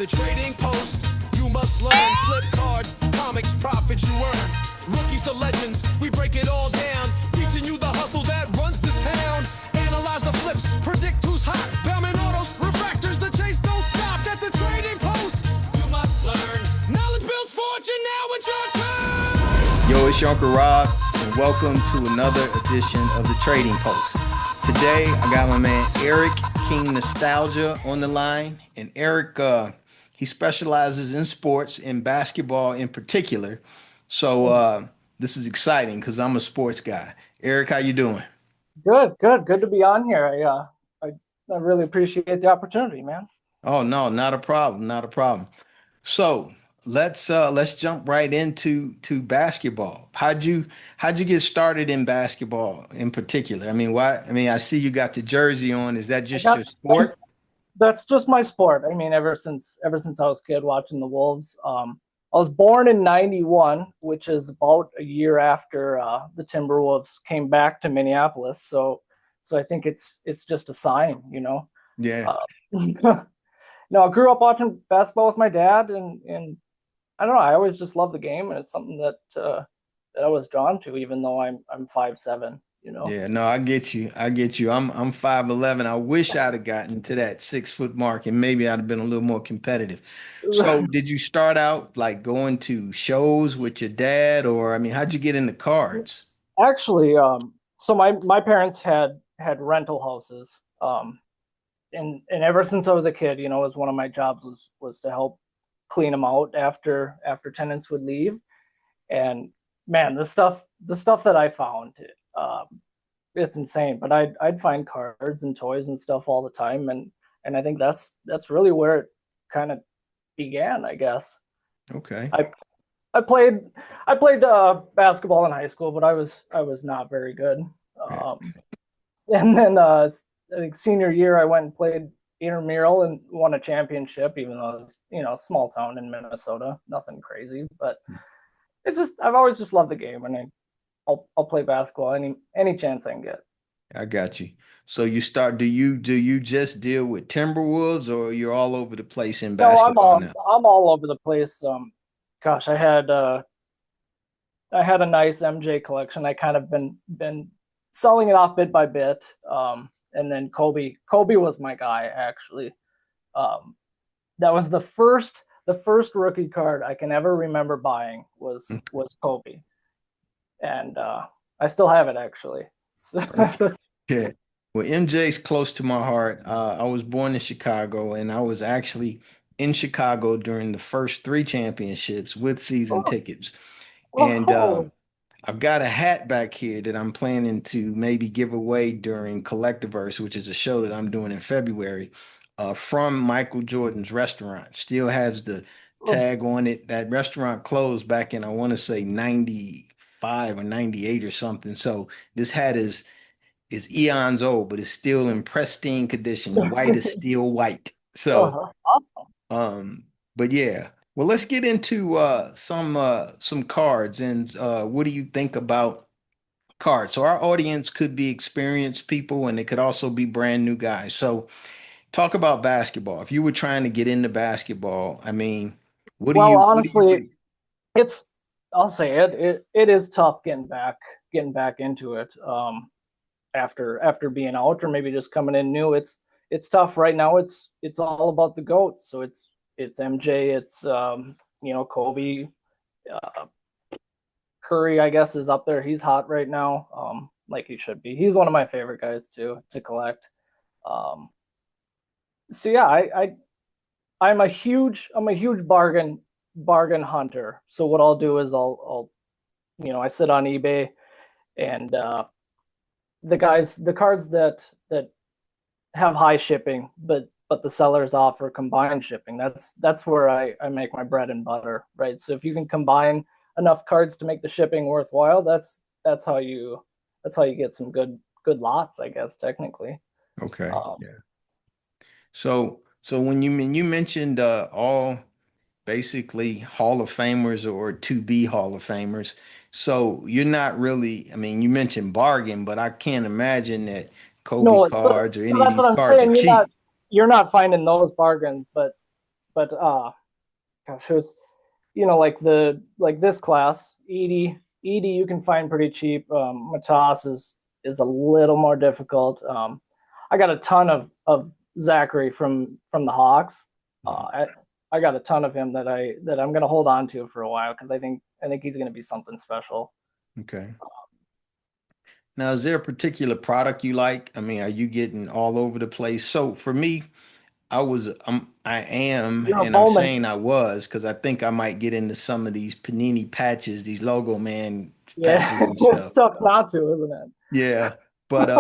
the trading post. You must learn, flip cards, comics, profits you earn. Rookies to legends, we break it all down. Teaching you the hustle that runs this town. Analyze the flips, predict who's hot. Bowman autos, refractors, the chase don't stop at the trading post. You must learn. Knowledge builds fortune, now it's your turn. Yo, it's your Uncle Rob, and welcome to another edition of the Trading Post. Today, I got my man Eric, King Nostalgia, on the line. And Eric, he specializes in sports, in basketball in particular. So this is exciting because I'm a sports guy. Eric, how you doing? Good to be on here. I really appreciate the opportunity, man. Oh, no, not a problem, not a problem. So let's jump right into basketball. How'd you get started in basketball in particular? I mean, why? I mean, I see you got the jersey on. Is that just your sport? That's just my sport. I mean, ever since I was a kid watching the Wolves. I was born in '91, which is about a year after the Timberwolves came back to Minneapolis. So I think it's just a sign, you know. Yeah. No, I grew up watching basketball with my dad, and I don't know. I always just loved the game, and it's something that I was drawn to, even though I'm 5'7". You know. Yeah, no, I get you. I get you. I'm 5'11". I wish I'd have gotten to that 6 foot mark and maybe I'd have been a little more competitive. So did you start out like going to shows with your dad, or I mean, how'd you get into cards? Actually, so my parents had rental houses. And ever since I was a kid, you know, was one of my jobs was to help clean them out after tenants would leave. And man, the stuff that I found, it's insane. But I'd find cards and toys and stuff all the time, and I think that's really where it kind of began, I guess. Okay. I played basketball in high school, but I was not very good. And then I think senior year, I went and played intramural and won a championship, even though it was, you know, small town in Minnesota, nothing crazy. But it's just I've always just loved the game, and I'll play basketball any chance I can get. I got you. So do you just deal with Timberwolves, or you're all over the place in No, basketball now? I'm all over the place. Gosh, I had a nice MJ collection. I kind of been selling it off bit by bit. And then Kobe was my guy, actually. That was the first rookie card I can ever remember buying was Kobe, and I still have it, actually. So, Yeah. Well, MJ's close to my heart. I was born in Chicago, and I was actually in Chicago during the first three championships with season tickets. And oh, I've got a hat back here that I'm planning to maybe give away during CollectaVerse, which is a show that I'm doing in February, from Michael Jordan's restaurant. Still has the tag on it. That restaurant closed back in, I want to say, 95 or 98 or something. So this hat is eons old, but it's still in pristine condition. The white is still white. So, awesome. but yeah. Well, let's get into some cards, and what do you think about cards? So our audience could be experienced people, and it could also be brand new guys. So talk about basketball. If you were trying to get into basketball, I mean, Well, what do you honestly, do? I'll say it is tough getting back into it. After being out, or maybe just coming in new, it's tough right now. It's all about the GOATs. So it's MJ, it's you know, Kobe, uh, Curry, I guess, is up there. He's hot right now, like he should be. He's one of my favorite guys to collect. Um, so yeah, I'm a huge bargain hunter. So what I'll do is I'll you know, I sit on eBay, and the cards that have high shipping, but the sellers offer combined shipping. That's where I make my bread and butter, right? So if you can combine enough cards to make the shipping worthwhile, that's how you get some good lots, I guess, technically. Okay. Um, Yeah. So when you mentioned all basically Hall of Famers or to be Hall of Famers. So you're not really, I mean, you mentioned bargain, but I can't imagine that Kobe no, cards or so any of that's these what I'm cards are saying. cheap. You're not finding those bargains, but But gosh, it was, you know, like this class, Edie you can find pretty cheap. Matas is a little more difficult. I got a ton of Zachary from the Hawks. I got a ton of him that I'm gonna hold on to for a while because I think he's gonna be something special. Okay. Now, is there a particular product you like? I mean, are you getting all over the place? So for me, I am, You're a and I'm Bowman. saying I was because I think I might get into some of these Panini patches, these Logo Man Yeah, patches and it's stuff. tough not to, isn't it? Yeah, but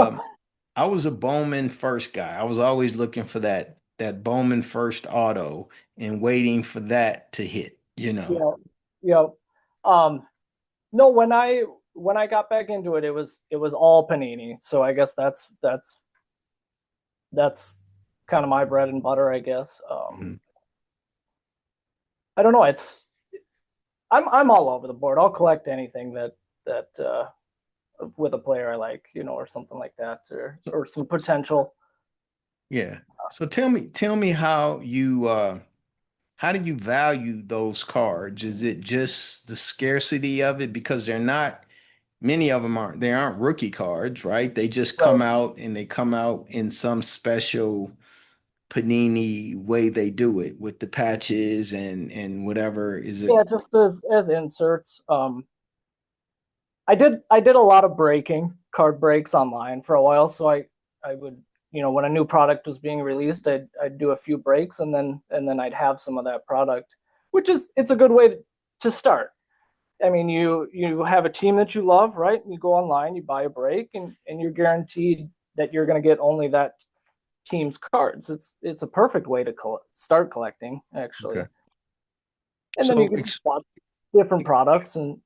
I was a Bowman first guy. I was always looking for that Bowman first auto and waiting for that to hit, you know. Yeah, yeah. Um, no, when I got back into it, it was all Panini. So I guess that's kind of my bread and butter, I guess. Mhm. I don't know. I'm all over the board. I'll collect anything that with a player I like, you know, or something like that, So, or some potential. yeah. So tell me how do you value those cards? Is it just the scarcity of it? Because they're not, many of them aren't, they aren't rookie cards, right? They just Right. come out and they come out in some special Panini way they do it with the patches and whatever. Is it? Yeah, just as inserts. I did a lot of breaking card breaks online for a while, so I would, you know, when a new product was being released, I'd do a few breaks and then I'd have some of that product, which is it's a good way to start. I mean, you have a team that you love, right? And you go online, you buy a break, and you're guaranteed that you're going to get only that team's cards. It's a perfect way to start collecting, actually. Okay. And then you So can swap different products and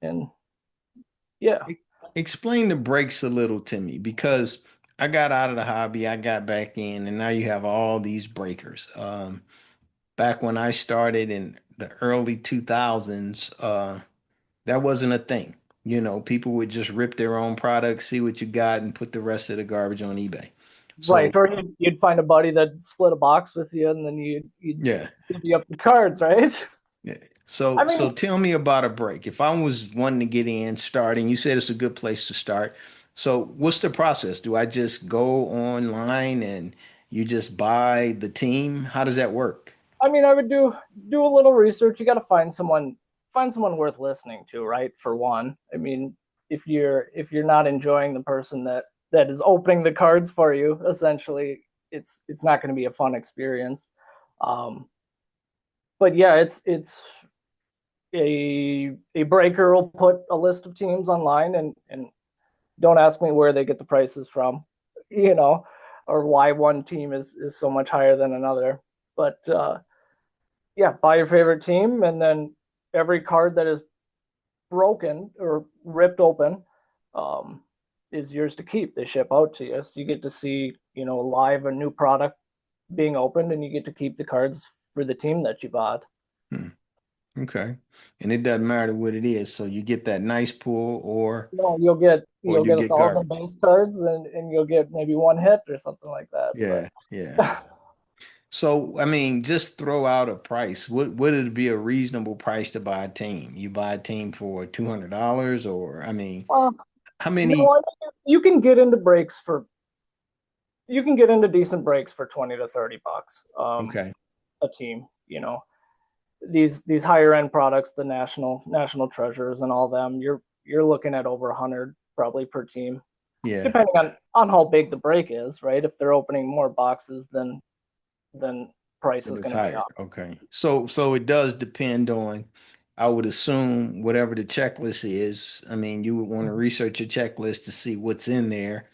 yeah, e- explain the breaks a little to me because I got out of the hobby, I got back in, and now you have all these breakers. Back when I started in the early 2000s, that wasn't a thing. You know, people would just rip their own products, see what you got, and put the rest of the garbage on eBay. right. So, Or you'd find a buddy that split a box with you, and then you'd yeah. divvy up the cards, right? Yeah. I So mean, tell me about a break. If I was wanting to get in, starting, you said it's a good place to start. So what's the process? Do I just go online and you just buy the team? How does that work? I would do a little research. You got to find someone worth listening to, right? For one, I mean, if you're not enjoying the person that is opening the cards for you, essentially, it's not going to be a fun experience. Um, but yeah, it's a breaker will put a list of teams online and don't ask me where they get the prices from, you know, or why one team is so much higher than another. But yeah, buy your favorite team, and then every card that is broken or ripped open um, is yours to keep. They ship out to you, so you get to see, you know, live a new product being opened, and you get to keep the cards for the team that you bought. Hmm. Okay. And it doesn't matter what it is. So you get that nice pull You know, you'll get or you'll you get a get thousand garbage. base cards, and you'll get maybe one hit or something like that. But Yeah, yeah. So I mean, just throw out a price. What would it be a reasonable price to buy a team? You buy a team for $200 or I mean, uh, how no, many? you can get into breaks for you can get into decent breaks for 20 to 30 bucks Okay. a team, you know. These higher end products, the national treasures and all them, you're looking at over 100 probably per team, Yeah. depending on how big the break is, right? If they're opening more boxes, then price Then is it's going to be higher. up. Okay. So it does depend on, I would assume, whatever the checklist is. I mean, you would want to research your checklist to see what's in there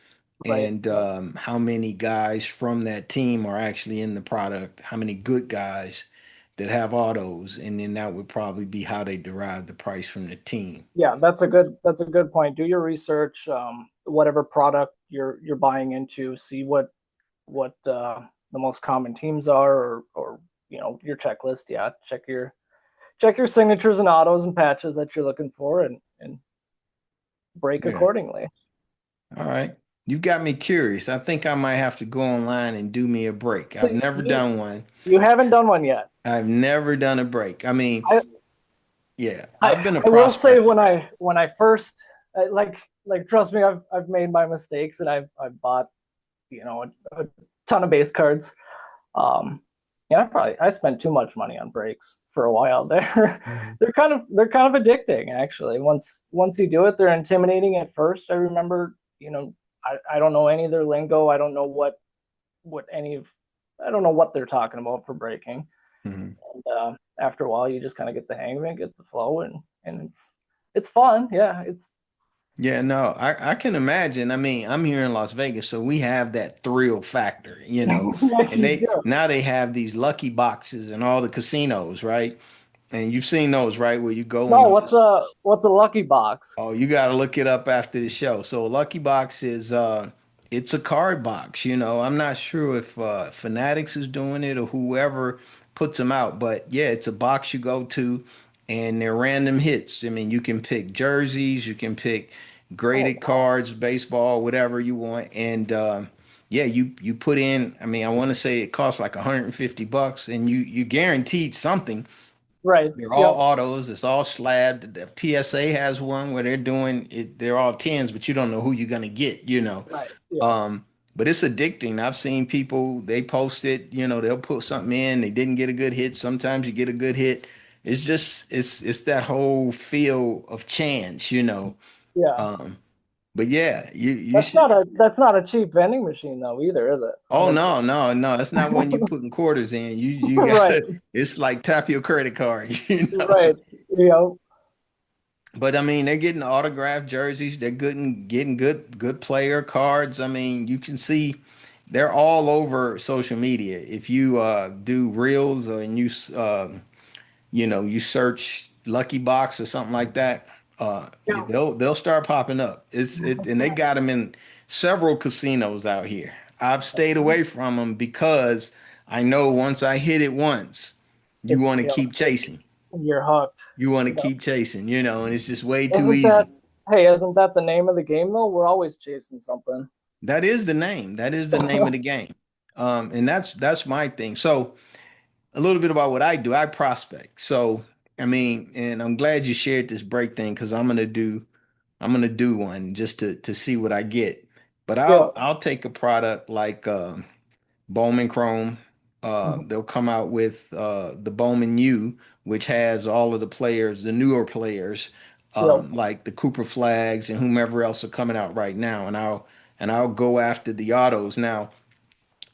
Right. and Yep. how many guys from that team are actually in the product, how many good guys that have autos, and then that would probably be how they derive the price from the team. Yeah, that's a good point. Do your research. Whatever product you're buying into, see what the most common teams are, or you know, your checklist. Yeah, check your signatures and autos and patches that you're looking for, and break Yeah. accordingly. All right. You got me curious. I think I might have to go online and do me a break. So I've never you done one. you haven't done one yet. I've never done a break. I mean, I yeah, I, I've been a I will say prospector. when I first like trust me, I've made my mistakes and I've bought a ton of base cards. Um, yeah, I spent too much money on breaks for a while there. Mhm. They're kind of addicting actually. Once you do it, they're intimidating at first. I remember, I don't know any of their lingo. I don't know what any of I don't know what they're talking about for breaking. Mhm. And after a while, you just kind of get the hang of it, get the flow, and it's fun. Yeah, it's Yeah, no, I can imagine. I mean, I'm here in Las Vegas, so we have that thrill factor, yes, and you they do. now they have these lucky boxes in all the casinos, right? And you've seen those, right? Where you go and No, you just what's a lucky box? Oh, you got to look it up after the show. So a lucky box is it's a card box, I'm not sure if Fanatics is doing it or whoever puts them out, but yeah, it's a box you go to and they're random hits. I mean, you can pick jerseys, you can pick Oh graded wow, cards, baseball, whatever you want. And yeah, you put in, I mean, I want to say it costs like 150 bucks and you guaranteed something. right? They're all Yep, autos. It's all slabbed. The PSA has one where they're doing it. They're all tens, but you don't know who you're gonna get. right. Yeah, Um, but it's addicting. I've seen people, they post it, they'll put something in, they didn't get a good hit. Sometimes you get a good hit. It's just it's that whole feel of chance. yeah. Um, but yeah, you should. That's not a cheap vending machine though either, is it? Oh no, no, no. It's not one you putting quarters in. You Right, gotta it's like tap your credit card. right. You know, But I mean, they're getting autographed jerseys. They're getting good player cards. I mean, you can see they're all over social media. If you do reels or and you search Lucky Box or something like that, yeah. they'll start popping up. And they got them in several casinos out here. I've stayed away from them because I know once I hit it once, you It's want to keep chasing. you're hooked. You want to Yeah. keep chasing, and it's just way too Isn't that easy. hey? Isn't that the name of the game though? We're always chasing something. That is the name. That is the name of the game. And that's my thing. So a little bit about what I do. I prospect. So I mean, and I'm glad you shared this break thing because I'm gonna do one just to see what I get. But Yeah. I'll take a product like Bowman Chrome. Mhm. They'll come out with the Bowman U, which has all of the players, the newer players, Yep. like the Cooper Flags and whomever else are coming out right now. And I'll go after the autos. Now,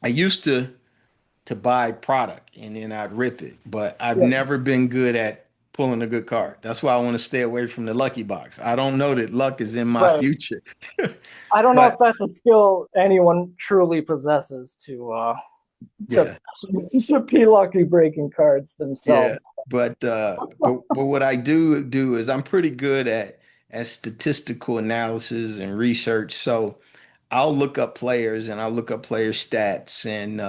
I used to buy product and then I'd rip it, but I've Yep. never been good at pulling a good card. That's why I want to stay away from the lucky box. I don't know that luck is in my Right. future. I don't know if But that's a skill anyone truly possesses to yeah. to be lucky breaking cards Yeah, themselves. but what I do is I'm pretty good at statistical analysis and research. So I'll look up players and I'll look up player stats and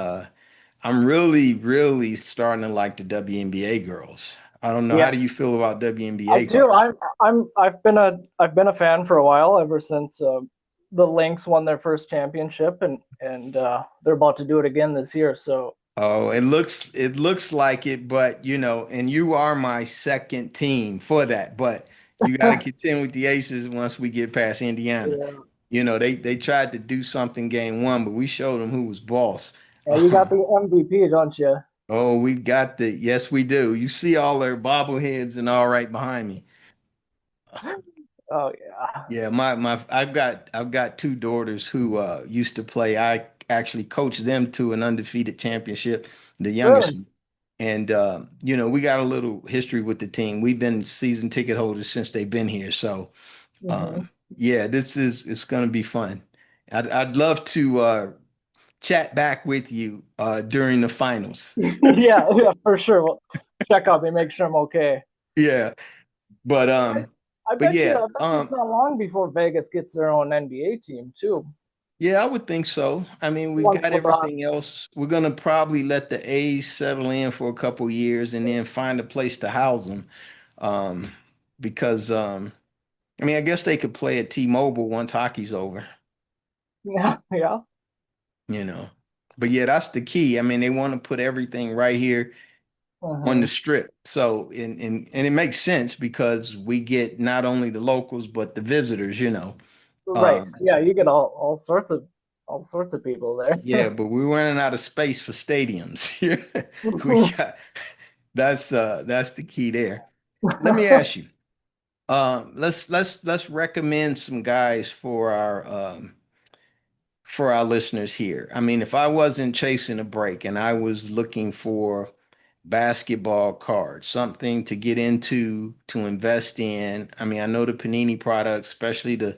I'm really starting to like the WNBA girls. I don't know. How do you Yes, feel about I WNBA do. cards? I've been a fan for a while ever since the Lynx won their first championship and they're about to do it again this year. So Oh, it looks like it, but and you are my second team for that. But you got to yeah, contend with the Aces once we get past Indiana. They tried to do something game one, but we showed them who was boss. yeah, you got the MVP, don't you? Oh, we got yes, we do. You see all their bobbleheads and all right behind me. Oh yeah, Yeah, my I've got two daughters who used to play. I actually coached them to an undefeated championship, the youngest. really. And we got a little history with the team. We've been season ticket holders since they've been here. So Hmm. yeah, it's gonna be fun. I'd love to chat back with you during the finals. Yeah, yeah, for sure. Well, check on me, make sure I'm okay. Yeah, but I, um, I but bet you. yeah, I bet you it's not long before Vegas gets their own NBA team too. yeah, I would think so. I mean, we've Once got LeBron. everything else. We're gonna probably let the A's settle in for a couple years and then find a place to house them. Um, because I mean, I guess they could play at T-Mobile once hockey's over. Yeah, yeah. you know. But yeah, that's the key. I mean, they want to put everything right here on the Hmm. strip. So, and it makes sense because we get not only the locals but the visitors, you know. Right. Um, Yeah, you get all sorts of people yeah, there. but we're running out of space for stadiums here. We got that's the key there. Let me ask you. Let's recommend some guys for our listeners here. I mean, if I wasn't chasing a break and I was looking for basketball cards, something to get into, to invest in. I mean, I know the Panini products, especially the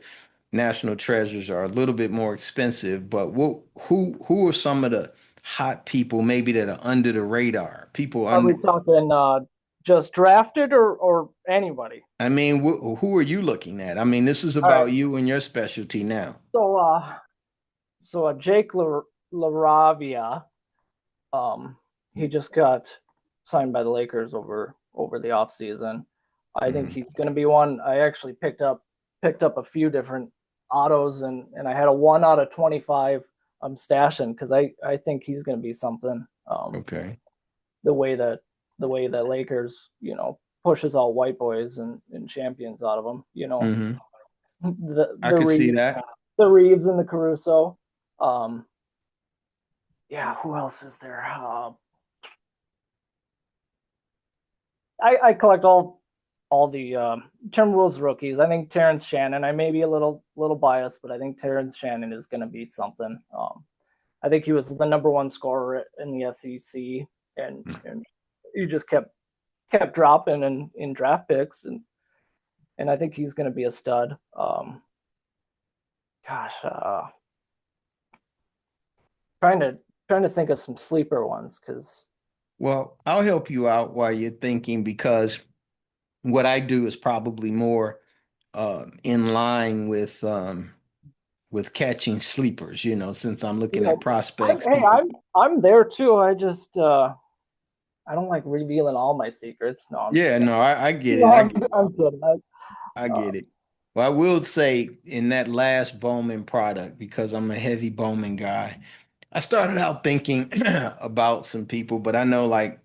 National Treasures, are a little bit more expensive, but who are some of the hot people maybe that are under the radar? People Are we un talking just drafted or anybody? I mean, who are you looking at? I mean, this is All right. about you and your specialty now. So Jake LaRavia, um, he just got signed by the Lakers over the offseason. I think Mhm. he's going to be one. I actually picked up a few different autos and I had a 1 out of 25 I'm stashing because I think he's going to be something. Okay. The way that Lakers, pushes all white boys and champions out of them. Hmm. The I the could see Reeves, that. the Reeves and the Caruso. Um, yeah, who else is there? I collect all the Timberwolves rookies. I think Terrence Shannon. I may be a little biased, but I think Terrence Shannon is going to be something. I think he was the number one scorer in the SEC, and he just kept dropping in draft picks, and I think he's going to be a stud. Gosh, trying to trying to think of some sleeper ones because Well, I'll help you out while you're thinking because what I do is probably more in line with catching sleepers, you know, since I'm looking at prospects, Hey, people. I'm there too. I just I don't like revealing all my secrets. No, I'm just Yeah, kidding. no, I get No, it. I I'm, get it. I'm kidding. I Uh, get it. Well, I will say in that last Bowman product, because I'm a heavy Bowman guy, I started out thinking about some people, but I know like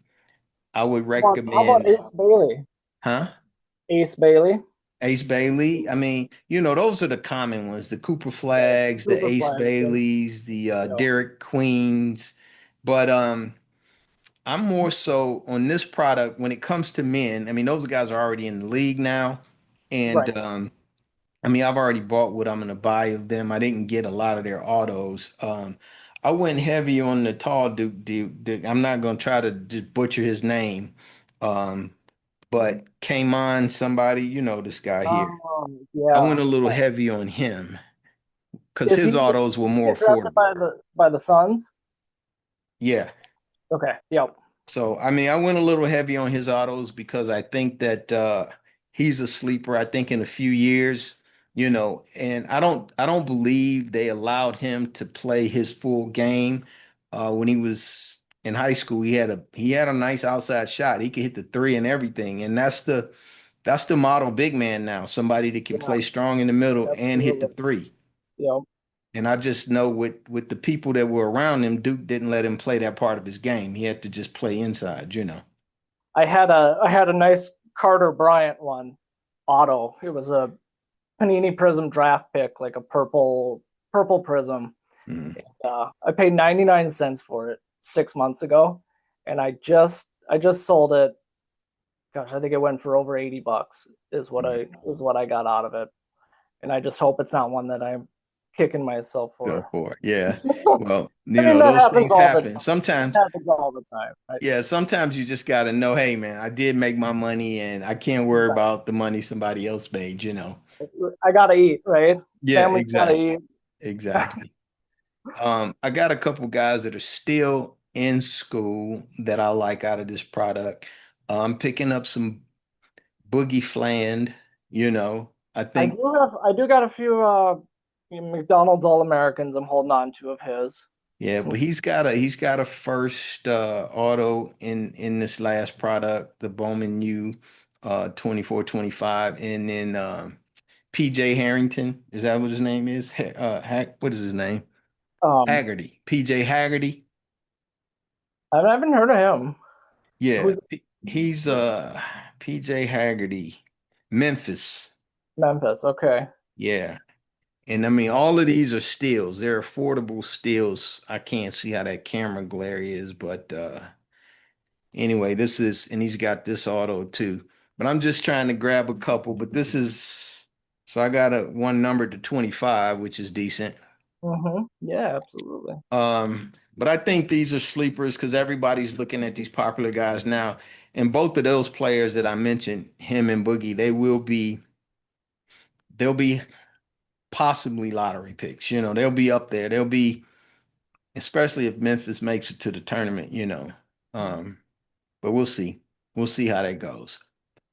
I would how about recommend, Ace Bailey? huh? Ace Bailey, Ace Bailey. I mean, you know, those are the common ones, the Cooper Flags, the super Ace flags. Baileys, the You know, Derek Queens. But I'm more so on this product when it comes to men. I mean, those guys are already in the league now. right. And I mean, I've already bought what I'm gonna buy of them. I didn't get a lot of their autos. I went heavy on the tall Duke. I'm not gonna try to just butcher his name. Um, but came on somebody, you know, this guy here. I went Yeah. a little heavy on him because Is his autos were he more get drafted affordable. by the Suns? Yeah. Okay. Yep. So, I mean, I went a little heavy on his autos because I think that he's a sleeper. I think in a few years, you know, and I don't believe they allowed him to play his full game. When he was in high school, he had a nice outside shot. He could hit the three and everything. And that's the model big man now, somebody that can Yeah. play strong in the middle and hit the Absolutely. three. Yep. And I just know with the people that were around him, Duke didn't let him play that part of his game. He had to just play inside, you know. I had a nice Carter Bryant one auto. It was a Panini Prism draft pick, like a purple prism. Mhm. I paid 99 cents for it 6 months ago, and I just sold it. Gosh, I think it went for over $80 is what I got out of it. And I just hope it's not one that I'm kicking myself Go for. for it. Yeah. Well, I you mean, know, that those happens things all the happen. time. It Sometimes, happens all the time, right? yeah, sometimes you just gotta know, hey man, I did make my money and I can't worry Right. about the money somebody else made, you know. I gotta eat, right? Yeah, Family's gotta exactly. eat. Exactly. I got a couple guys that are still in school that I like out of this product. I'm picking up some Boogie Fland, you know. I think, I do got a few McDonald's All Americans I'm holding on to of his. yeah, Some but he's got a first auto in this last product, the Bowman U 2425. And then PJ Harrington. Is that what his name is? What is his name? Um, Haggerty. PJ Haggerty. I haven't heard of him. Yeah, Who's he's PJ Haggerty, Memphis. Memphis? Okay. Yeah. And I mean, all of these are steals. They're affordable steals. I can't see how that camera glare is, but anyway, this is, and he's got this auto too. But I'm just trying to grab a couple, but this is, so I got a one number to 25, which is decent. Yeah, absolutely. But I think these are sleepers because everybody's looking at these popular guys now. And both of those players that I mentioned, him and Boogie, they'll be possibly lottery picks. You know, they'll be up there. They'll be, especially if Memphis makes it to the tournament, you know. Um, but we'll see. We'll see how that goes.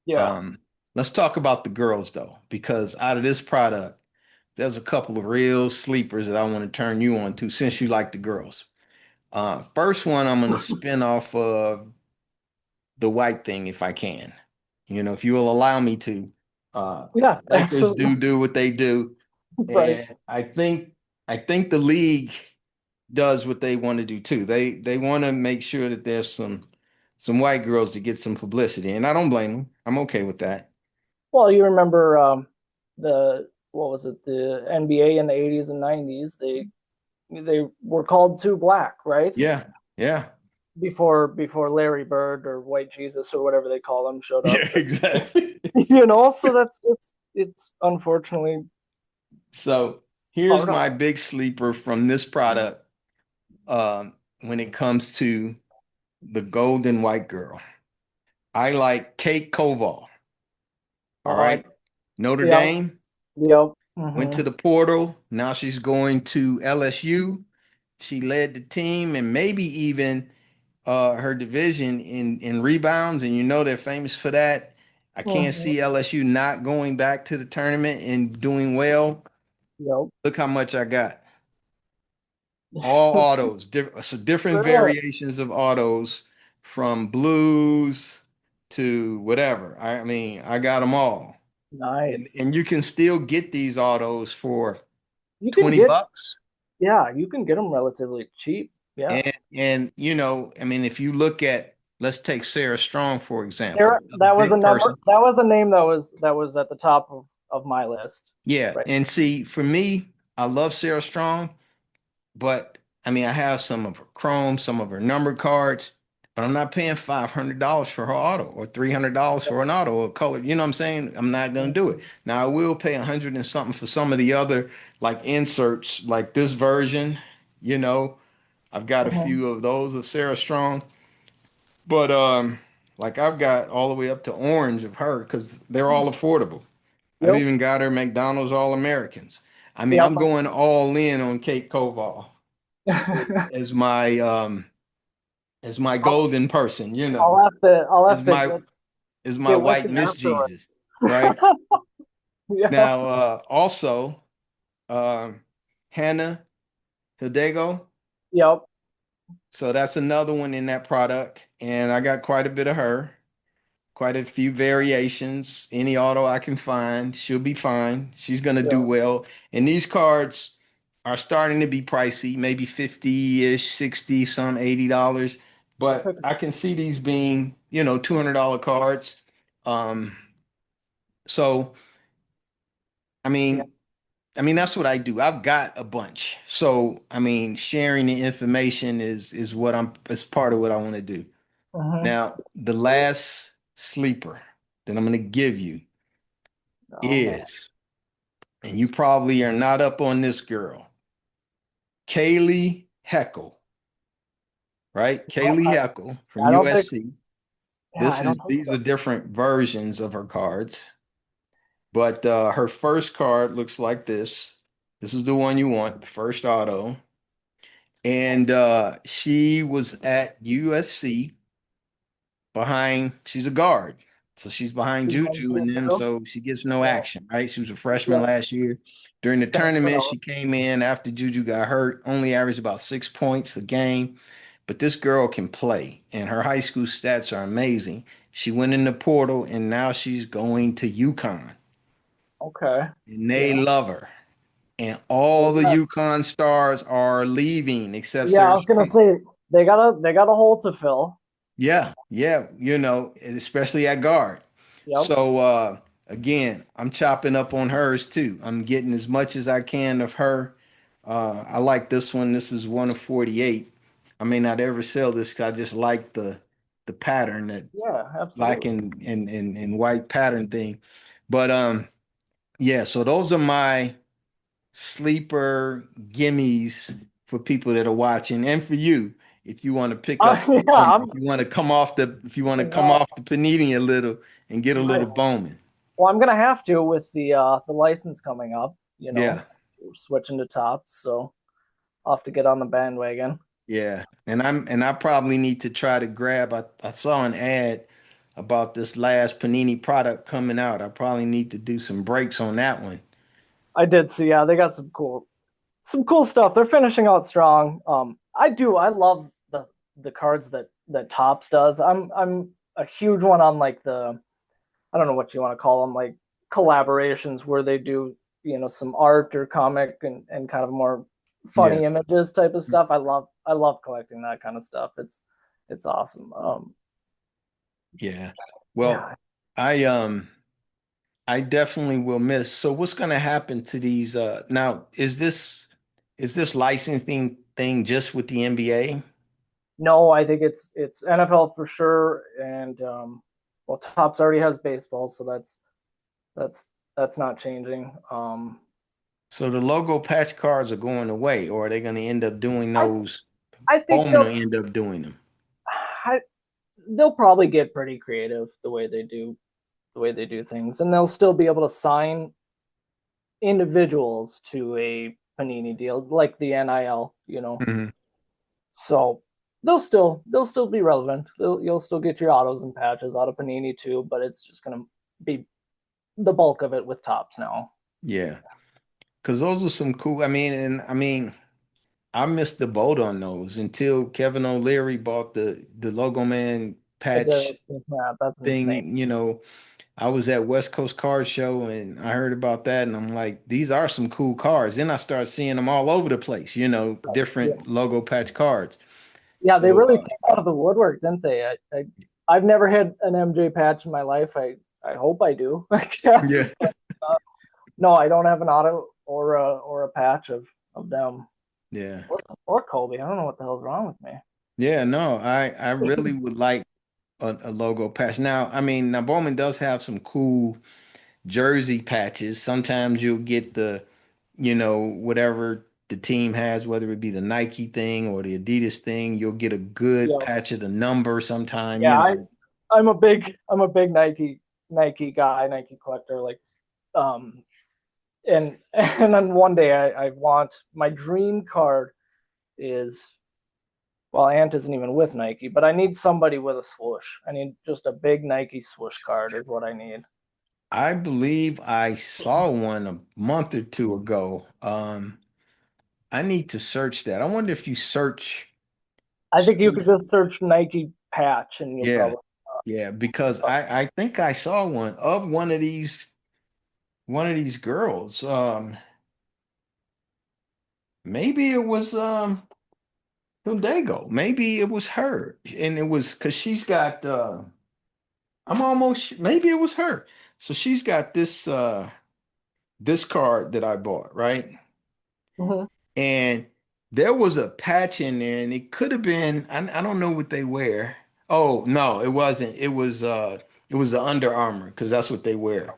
Yeah. Um, let's talk about the girls though, because out of this product, there's a couple of real sleepers that I want to turn you on to since you like the girls. First one, I'm going to spin off of the white thing if I can. You know, if you will allow me to. Yeah, Lakers absolutely. do what they do, Right. and I think the league does what they want to do too. They want to make sure that there's some white girls to get some publicity, and I don't blame them. I'm okay with that. Well, you remember the what was it? The NBA in the 80s and 90s. They were called Two Black, right? Yeah, yeah, Before Larry Bird or White Jesus or whatever they call him showed up. yeah, exactly. So that's it's unfortunately So here's part of my big sleeper from this product when it comes to the golden white girl. I like Kate Koval. All I right. Notre yeah, Dame yep. went to the portal. Now she's going to LSU. She led the team and maybe even her division in rebounds, and you know they're famous for that. I can't Mhm. see LSU not going back to the tournament and doing well. Yep. Look how much I got. All autos, so different Really variations of autos from blues to whatever. I mean, I got them all. And nice. and you can still get these autos for You can 20 get bucks. Yeah, you can get them relatively cheap. Yeah. And you know, I mean, if you look at, let's take Sarah Strong, for example, There another that was a big number person. that was a name that was at the top of my list. Yeah. Right. And see, for me, I love Sarah Strong, but I mean, I have some of her chrome, some of her number cards, but I'm not paying $500 for her auto or $300 for an auto or color. You know what I'm saying? I'm not going to do it. Now, I will pay 100 and something for some of the other like inserts, like this version. You know, I've got a Mhm. few of those of Sarah Strong, but like I've got all the way up to orange of her because they're all affordable. I've Yep. even got her McDonald's All Americans. I mean, Yep. I'm going all in on Kate Koval as, as my um as my I'll, golden person, you I'll know, have to I'll as have to my as my get with white you Miss afterwards. Jesus, right? Yeah. Now also um Hannah Hidego. Yep. So that's another one in that product. And I got quite a bit of her, quite a few variations. Any auto I can find, she'll be fine. She's gonna do Yep. well. And these cards are starting to be pricey, maybe 50-ish, 60, some $80. But I can see these being, you know, $200 cards. Um, so I Yeah. mean, that's what I do. I've got a bunch. So I mean, sharing the information is what is part of what I want to do. Hmm. Now, the last sleeper that I'm going to give you Oh man. is, and you probably are not up on this girl, Kaylee Heckle, right? No, Kaylee Heckle from I don't think. USC. Yeah, I don't think These so. are different versions of her cards, but her first card looks like this. This is the one you want, the first auto. And she was at USC behind, she's a guard. So she's behind Juju and them, so she gets no Yeah. action, right? She was a freshman Yep. last year. During the Transfer tournament, out. she came in after Juju got hurt, only averaged about 6 points a game. But this girl can play, and her high school stats are amazing. She went in the portal, and now she's going to UConn. Okay. and they Yeah. love her. And all the Yeah. Yukon stars are leaving except Yeah, I Sarah was gonna Strong. say they got a hole to fill. Yeah, yeah, especially at guard. Yep. So again, I'm chopping up on hers too. I'm getting as much as I can of her. I like this one. This is one of 48. I may not ever sell this because I just like the pattern that Yeah, black absolutely. and white pattern thing. But yeah, so those are my sleeper gimmies for people that are watching and for you if you want to pick up some Yeah, if you want to if you want to come no, off the panini a little and get a right. little Bowman. Well, I'm gonna have to with the license coming up. Yeah. We're switching to tops, so I'll have to get on the bandwagon. Yeah. And I probably need to try to grab I saw an ad about this last Panini product coming out. I probably need to do some breaks on that one. I did see, yeah, they got some cool stuff. They're finishing out strong. I love the cards that Tops does. I'm a huge one on like the I don't know what you want to call them, like collaborations where they do, some art or comic and kind of more Yeah. funny images type of stuff. I love collecting that kind of stuff. It's awesome. Yeah. Well, Yeah. I definitely will miss. So what's going to happen to these now is this licensing thing just with the NBA? No, I think it's NFL for sure, and well, Tops already has baseball, so that's that's not changing. So the logo patch cards are going away, or are they going to end up doing I those? I think Bowman will end up doing them. I, they'll probably get pretty creative the way they do things, and they'll still be able to sign individuals to a Panini deal like the NIL. Mhm. So they'll still be relevant. You'll still get your autos and patches out of Panini too, but it's just gonna be the bulk of it with Tops now. Yeah, because those are some cool. I missed the boat on those until Kevin O'Leary bought the Logo Man I did patch it. Yeah, that's insane. thing. I was at West Coast Card Show and I heard about that and I'm like, these are some cool cards. Then I started seeing them all over the place, Yeah, different logo patch cards. yeah, they So really came out of the woodwork, didn't they? I've never had an MJ patch in my life. I hope I do. I guess. yeah, No, I don't have an auto or a patch of them yeah, or Kobe. I don't know what the hell's wrong with me. yeah. No, I really would like a logo patch. Now Bowman does have some cool jersey patches. Sometimes you'll get whatever the team has, whether it be the Nike thing or the Adidas thing, you'll get a good Yeah, patch of the number sometime, yeah. I'm a big Nike guy, Nike collector. Like, um, and then one day I want my dream card is well, Ant isn't even with Nike, but I need somebody with a swoosh. I need just a big Nike swoosh card is what I need. I believe I saw one a month or two ago. I need to search that. I wonder if you search. I think you could just search Nike patch and you'll Yeah, probably yeah, because I think I saw one of one of these girls. Maybe it was Hildego. Maybe it was her, and it was because she's got. I'm almost maybe it was her. So she's got this card that I bought, right? Mhm. And there was a patch in there, and it could have been, I don't know what they wear. Oh, no, it wasn't. It was the Under Armour, because that's what they wear.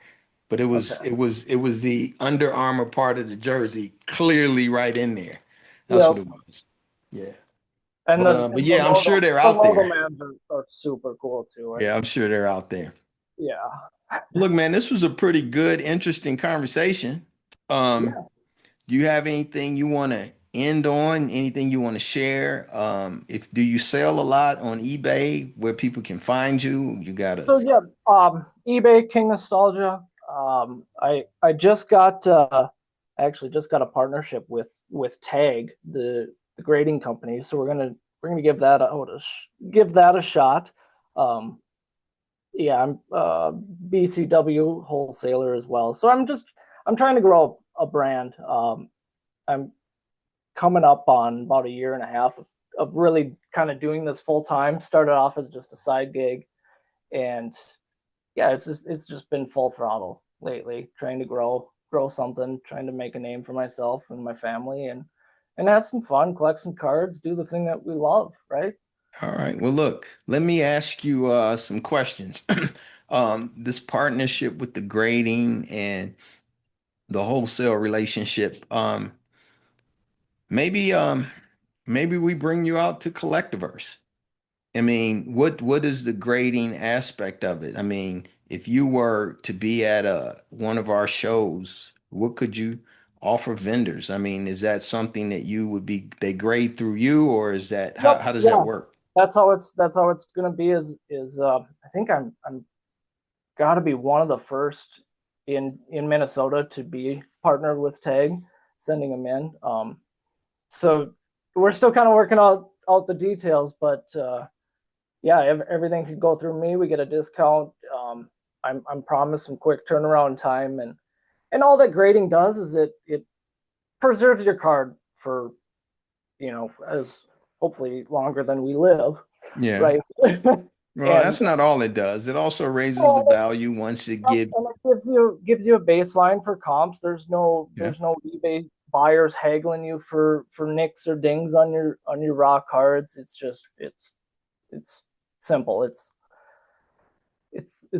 But it Okay. was it was it was the Under Armour part of the jersey clearly right in there. That's what Yep. it was. Yeah. And But the uh, but and the yeah, I'm logo sure they're the out logo there. mans are super cool too. Yeah, I'm sure they're out there. Yeah. Look, man, this was a pretty good, interesting conversation. Um, Yeah. Do you have anything you want to end on? Anything you want to share? If do you sell a lot on eBay where people can find you? You gotta. So yeah, eBay King Nostalgia. I actually just got a partnership with Tag, the grading company. So we're gonna give that a shot. Um, yeah, I'm BCW wholesaler as well. So I'm just I'm trying to grow a brand. I'm coming up on about a year and a half of really kind of doing this full time. Started off as just a side gig, and yeah, it's just been full throttle lately, trying to grow something, trying to make a name for myself and my family, and have some fun, collect some cards, do the thing that we love, right? All right. Well, look, let me ask you some questions. This partnership with the grading and the wholesale relationship, maybe maybe we bring you out to CollectaVerse. I mean, what is the grading aspect of it? I mean, if you were to be at one of our shows, what could you offer vendors? I mean, is that something that you would be they grade through you, or is that Yep. how does that Yeah. work? That's how it's gonna be. Is I think I'm got to be one of the first in Minnesota to be partnered with Tag, sending them in. So we're still kind of working out the details, but yeah, everything could go through me. We get a discount. I'm promised some quick turnaround time, and all that grading does is it preserves your card for as hopefully longer than we live, Yeah. right? Well, and that's not all it does. It also raises the well, value once it and give. it gives you a baseline for comps. Yeah. There's no eBay buyers haggling you for nicks or dings on your raw cards. It's just it's simple. It's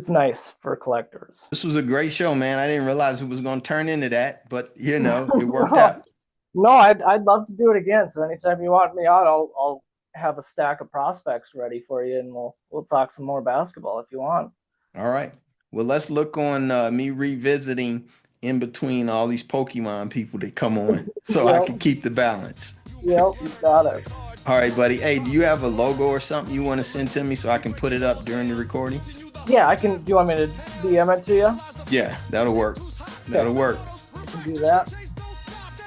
nice for collectors. This was a great show, man. I didn't realize it was going to turn into that, but it worked No, out. no, I'd love to do it again. So anytime you want me on, I'll have a stack of prospects ready for you, and we'll talk some more basketball if you want. All right. Well, let's look on me revisiting in between all these Pokemon people that come on so I Yep, can keep the balance. yep, you got it. All right, buddy. Hey, do you have a logo or something you want to send to me so I can put it up during the recording? Yeah, I can. Do you want me to DM it to you? Yeah, that'll work. That'll work. I can do that.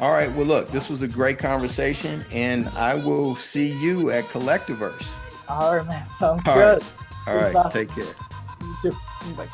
All right. Well, look, this was a great conversation, and I will see you at CollectaVerse. All right, man. Sounds All good. right. All right. Take care. You too. Bye.